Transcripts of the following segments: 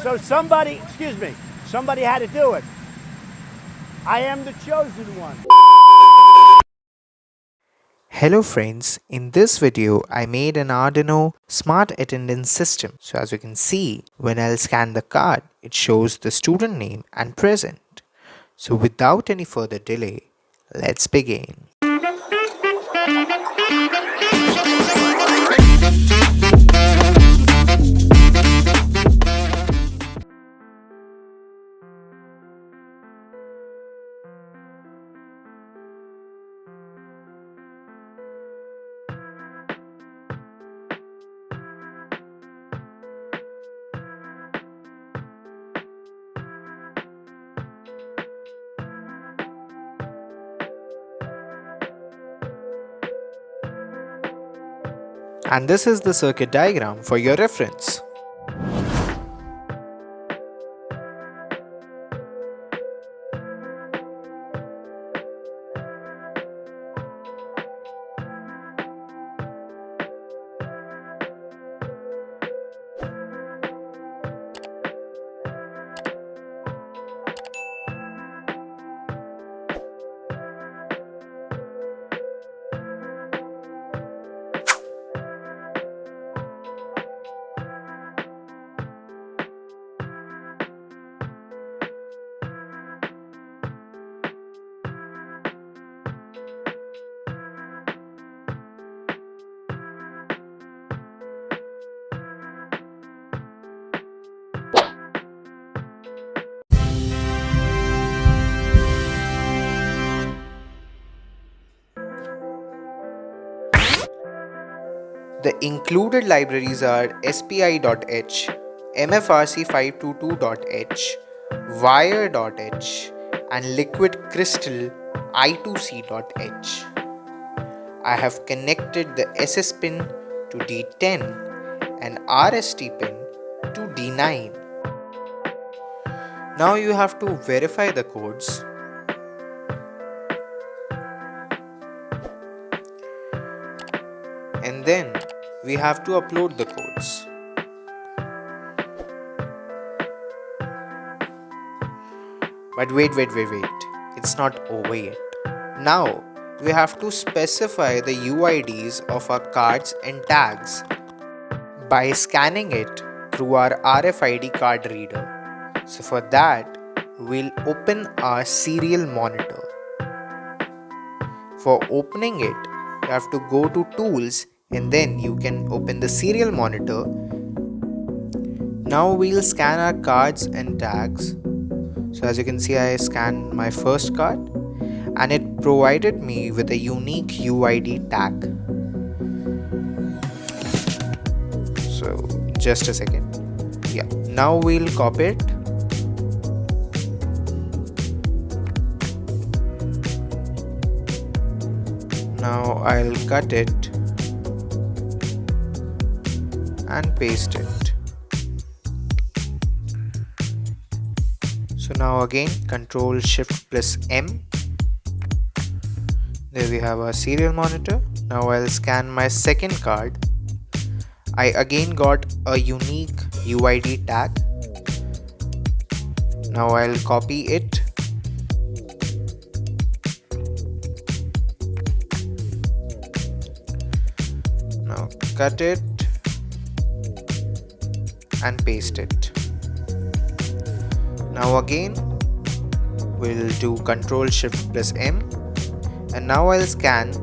So somebody, excuse me, somebody had to do it. I am the chosen one. Hello friends, in this video I made an Arduino smart attendance system. So as you can see, when I'll scan the card, it shows the student name and present. So without any further delay, let's begin. And this is the circuit diagram for your reference. The included libraries are spi.h, mfrc522.h, wire.h, and liquid crystal I2C.h. I have connected the SS pin to D10 and RST pin to D9. Now you have to verify the codes. And then we have to upload the codes. But wait. It's not over yet. Now we have to specify the UIDs of our cards and tags by scanning it through our RFID card reader. So for that, we'll open our serial monitor. For opening it, you have to go to Tools and then you can open the serial monitor. Now we'll scan our cards and tags. So as you can see, I scanned my first card and it provided me with a unique UID tag. So just a second. Yeah, now we'll copy it. Now I'll cut it and paste it. So now again Ctrl+Shift+M. There we have our serial monitor. Now I'll scan my second card. I again got a unique UID tag. Now I'll copy it. Now cut it and paste it. Now again we'll do Ctrl+Shift+M and now I'll scan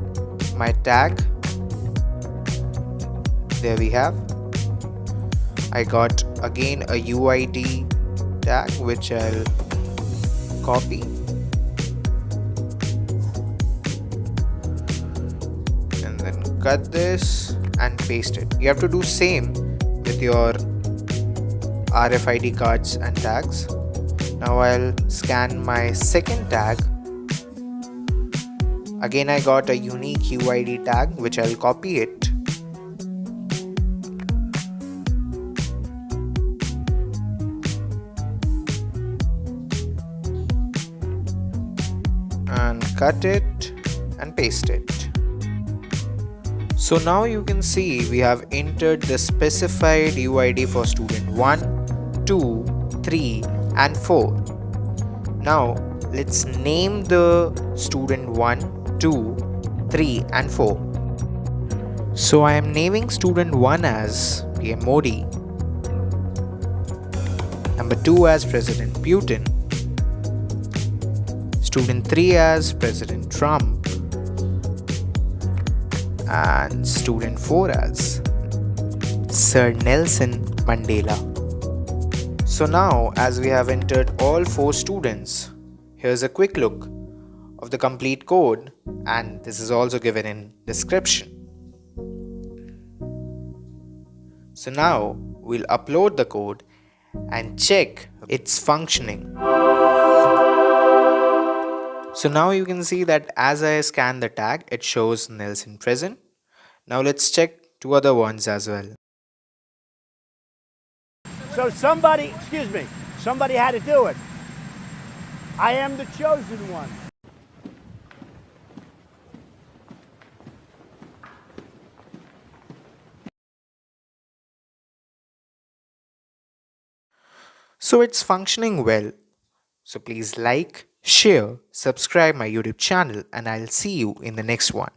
my tag. There we have. I got again a UID tag which I'll copy and then cut this and paste it. You have to do same with your RFID cards and tags. Now I'll scan my second tag. Again I got a unique UID tag which I'll copy it. And cut it and paste it. So now you can see we have entered the specified UID for student 1, 2, 3 and 4. Now let's name the student 1, 2, 3 and 4. So I am naming student 1 as PM Modi, number 2 as President Putin, student 3 as President Trump, and student 4 as Sir Nelson Mandela. So now, as we have entered all 4 students, here's a quick look of the complete code, and this is also given in description. So now we'll upload the code and check its functioning. So now you can see that as I scan the tag, it shows Nelson present. Now let's check 2 other ones as well. So somebody had to do it. I am the chosen one. So it's functioning well. So please like, share, subscribe my YouTube channel, and I'll see you in the next one.